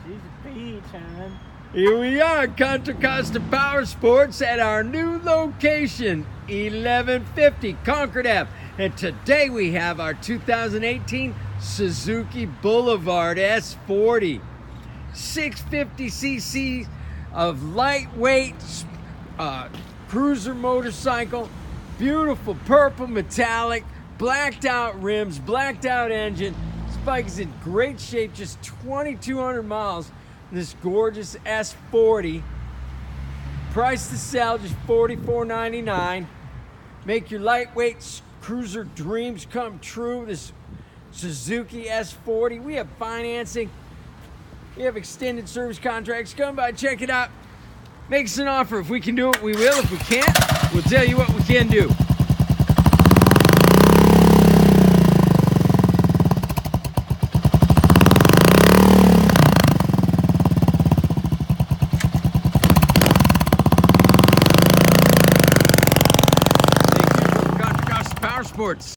She's a peach, hon. Here we are, Contra Costa Powersports at our new location, 1150 Concord Ave. And today we have our 2018 Suzuki Boulevard S40. 650cc of lightweight cruiser motorcycle. Beautiful purple metallic, blacked out rims, blacked out engine. This bike is in great shape, just 2,200 miles. This gorgeous S40. Price to sell, just $44.99. Make your lightweight cruiser dreams come true. This Suzuki S40. We have financing. We have extended service contracts. Come by, check it out. Make us an offer. If we can do it, we will. If we can't, we'll tell you what we can do. Thank you for Contra Costa Powersports.